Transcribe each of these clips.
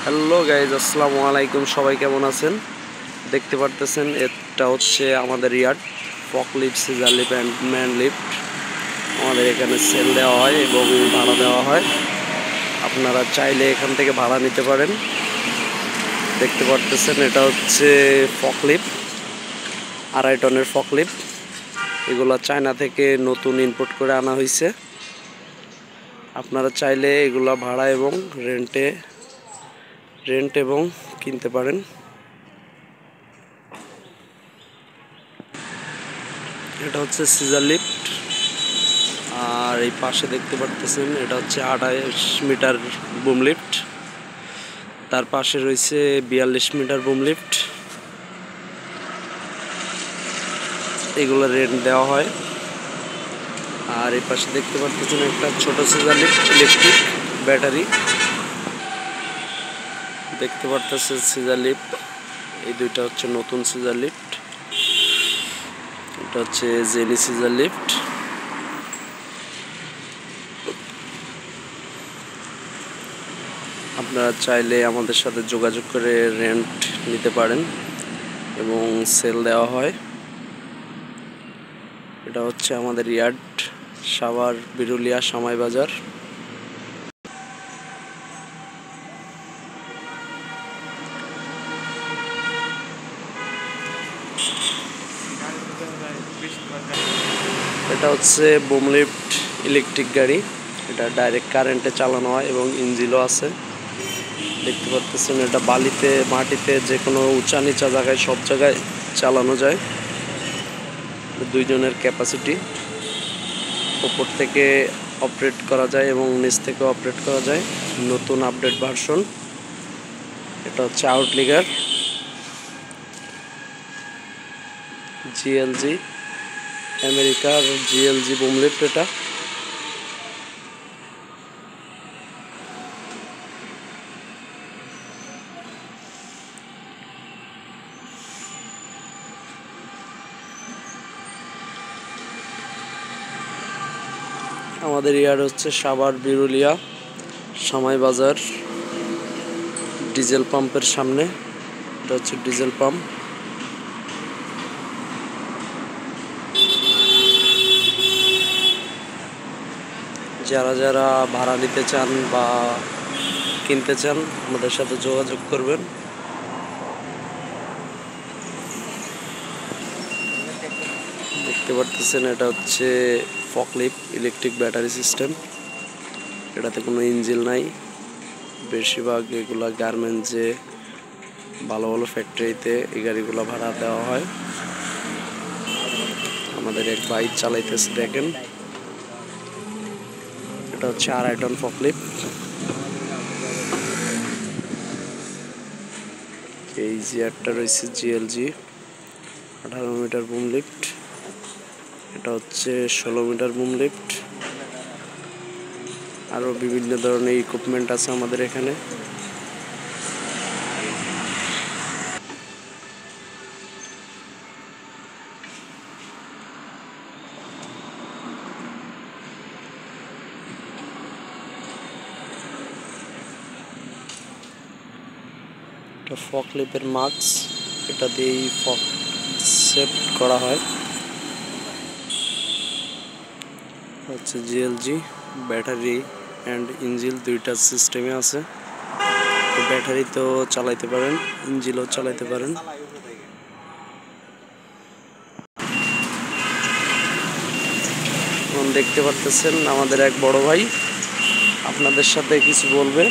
Hello guys, আসসালামু আলাইকুম। সবাই কেমন আছেন? দেখতে পারতেছেন এটা হচ্ছে আমাদের yard forklift, scissor lift and man lift. আমাদের এখানে সেল দেওয়া হয় এবং ভাড়া দেওয়া হয়। আপনারা চাইলে এখান থেকে ভাড়া নিতে পারেন। দেখতে পারতেছেন এটা হচ্ছে ফকলিফট, 2.5 টনের ফকলিফট। এগুলো চায়না থেকে নতুন ইম্পোর্ট করে আনা হয়েছে। আপনারা চাইলে এগুলা ভাড়া এবং রেন্ট এবং কিনতে পারেন। এটা হচ্ছে সিজার লিফট। আর এই পাশে দেখতে পারতেছেন এটা হচ্ছে 28 মিটার বুম লিফট। তার পাশে রয়েছে 42 মিটার বুম লিফট। এগুলো রেন্ট দেওয়া হয়। আর এই পাশে দেখতে পারতেছেন একটা ছোট সিজার লিফট, ইলেকট্রিক ব্যাটারি। দেখতে পারতেছেন সিজার লিফট, এই দুইটা হচ্ছে নতুন সিজার লিফট। এটা হচ্ছে জেনি সিজার লিফট। আপনারা চাইলে আমাদের সাথে যোগাযোগ করে রেন্ট নিতে পারেন এবং সেল দেওয়া হয়। এটা হচ্ছে আমাদের ইয়ার্ড, সাভার বিরুলিয়া সামাই বাজার। এটা হচ্ছে বুম লিফট ইলেকট্রিক গাড়ি। এটা ডাইরেক্ট কারেন্টে চালানো হয় এবং ইঞ্জিনও আছে। দেখতে পাচ্ছেন এটা বালিতে, মাটিতে, যে কোনো উঁচা নিচা জায়গায় সব জায়গায় চালানো যায়। 2 জনের ক্যাপাসিটি। উপর থেকে অপারেট করা যায় এবং নিচ থেকে অপারেট করা যায়। নতুন আপডেট ভার্সন। এটা হচ্ছে আউটলিগার জিএলজি, আমেরিকার জিএলজি বুম লিফট। এটা আমাদের ইয়ার্ড হচ্ছে সাভার বিরুলিয়া সামাই বাজার, ডিজেল পাম্পের সামনে। এটা হচ্ছে ডিজেল পাম্প। যারা যারা ভাড়া নিতে চান বা কিনতে চান আমাদের সাথে যোগাযোগ করবেন। দেখতে পারতেছেন এটা হচ্ছে ফকলিফট ইলেকট্রিক ব্যাটারি সিস্টেম। এটাতে কোনো ইঞ্জিন নাই। বেশিরভাগ এগুলা গার্মেন্টসে, ভালো ভালো ফ্যাক্টরিতে এই গাড়িগুলো ভাড়া দেওয়া হয়। আমাদের এক ভাই চালাইতেছে, দেখেন। এটা হচ্ছে 2.5 টন ফকলিফট। এই যে একটা রয়েছে জিএলজি 18 মিটার বুম লিফট। এটা হচ্ছে 16 মিটার বুম লিফট। আরও বিভিন্ন ধরনের ইকুইপমেন্ট আছে আমাদের এখানে। এটা ফকলিফটের মাস্ক, এটা দিয়েই ফক সেট করা হয়। হচ্ছে জিএলজি ব্যাটারি অ্যান্ড ইঞ্জিন দুইটা সিস্টেমে আছে। ব্যাটারিতেও চালাইতে পারেন, ইঞ্জিনও চালাইতে পারেন। দেখতে পারতেছেন আমাদের এক বড় ভাই আপনাদের সাথে কিছু বলবে।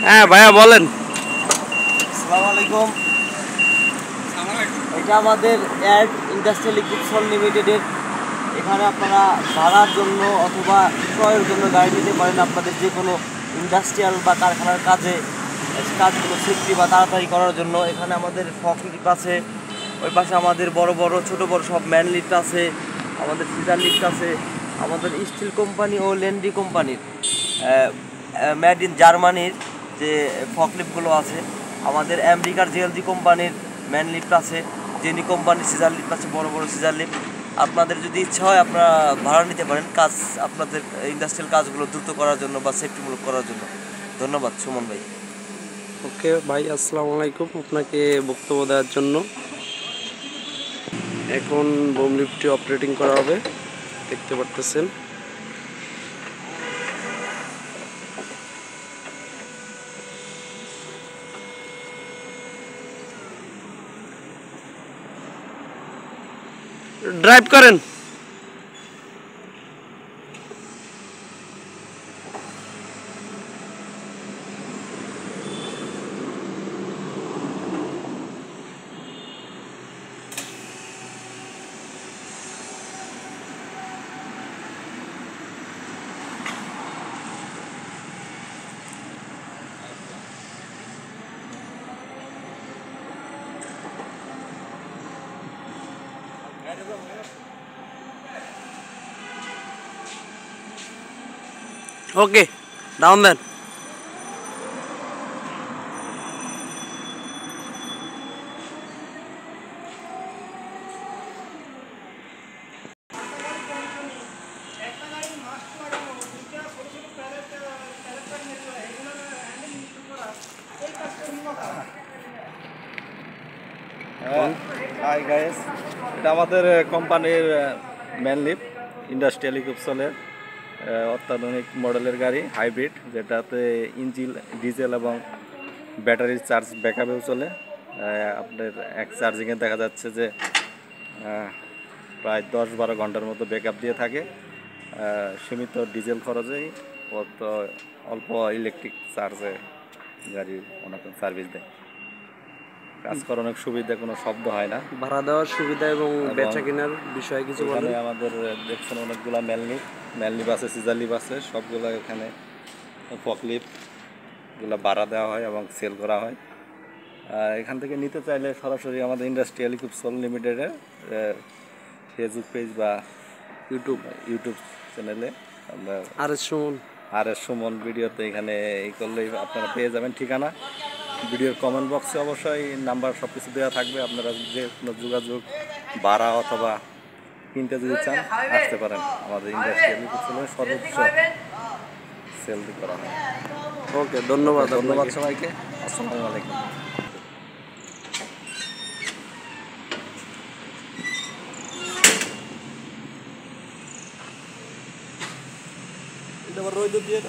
হ্যাঁ ভাইয়া, বলেন। আসসালামু আলাইকুম। এটা আমাদের অ্যাড ইন্ডাস্ট্রিয়াল ইকুইপমেন্ট লিমিটেডের। এখানে আপনারা ভাড়ার জন্য অথবা ক্রয়ের জন্য গাড়ি নিতে পারেন। আপনাদের যে কোনো ইন্ডাস্ট্রিয়াল বা কারখানার কাজগুলো সেফটি বা তাড়াতাড়ি করার জন্য এখানে আমাদের ফকলিফট আছে। ওই পাশে আমাদের বড় বড় ছোট বড় সব ম্যান লিফট আছে, আমাদের সিজার লিফট আছে, আমাদের স্টিল কোম্পানি ও লেন্ডি কোম্পানির মেড ইন জার্মানির যে ফকলিফটগুলো আছে। আমাদের আমেরিকার জিএলজি কোম্পানির ম্যান লিফট আছে, জেনি কোম্পানির সিজার লিফট আছে, বড় বড় সিজার লিফট। আপনাদের যদি ইচ্ছা হয় আপনারা ভাড়া নিতে পারেন কাজ, আপনাদের ইন্ডাস্ট্রিয়াল কাজগুলো দ্রুত করার জন্য বা সেফটিমূলক করার জন্য। ধন্যবাদ সুমন ভাই। ওকে ভাই, আসসালামু আলাইকুম আপনাকে বক্তব্য দেওয়ার জন্য। এখন বোম লিফটটি অপারেটিং করা হবে, দেখতে পারতেছেন। ড্রাইভ করেন। ওকে, ডাউন দেন। হাই গাইস, এটা আমাদের কোম্পানির ম্যান লিফট ইন্ডাস্ট্রিয়াল ইকুইপমেন্টের অত্যাধুনিক মডেলের গাড়ি, হাইব্রিড, যেটাতে ইঞ্জিন ডিজেল এবং ব্যাটারির চার্জ ব্যাকআপেও চলে। আপনার এক চার্জিংয়ে দেখা যাচ্ছে যে প্রায় 10-12 ঘন্টার মতো ব্যাকআপ দিয়ে থাকে। সীমিত ডিজেল খরচেই অল্প ইলেকট্রিক চার্জে গাড়ি অনেকক্ষণ সার্ভিস দেয়। কাজ করার অনেক সুবিধা, কোনো শব্দ হয় না। ভাড়া দেওয়ার সুবিধা এবং বেচা কেনার বিষয়ে কিছু বলেন। এখানে আমাদের দেখছেন অনেকগুলা ম্যানলিফ আছে, সিজারলিফ আছে, সবগুলো এখানে ফকলিফটগুলো ভাড়া দেওয়া হয় এবং সেল করা হয়। এখান থেকে নিতে চাইলে সরাসরি আমাদের ইন্ডাস্ট্রিয়াল ইকুইপমেন্ট লিমিটেডের ফেসবুক পেজ বা ইউটিউব চ্যানেলে আমরা আর এস সুমন ভিডিওতে এখানে এই করলেই আপনারা পেয়ে যাবেন ঠিকানা। ভিডিওর কমেন্ট বক্সে অবশ্যই নাম্বার সব কিছু দেওয়া থাকবে। আপনারা যে কোনো যোগাযোগ, ভাড়া অথবা কিনতে যদি চান আসতে পারেন। আমাদের ইন্ডাস্ট্রিয়াল ইকুইপমেন্ট সর্বোচ্চ সেল করা হয়। ওকে, ধন্যবাদ সবাইকে। আসসালামু আলাইকুম। এটা আবার রোদ দিয়ে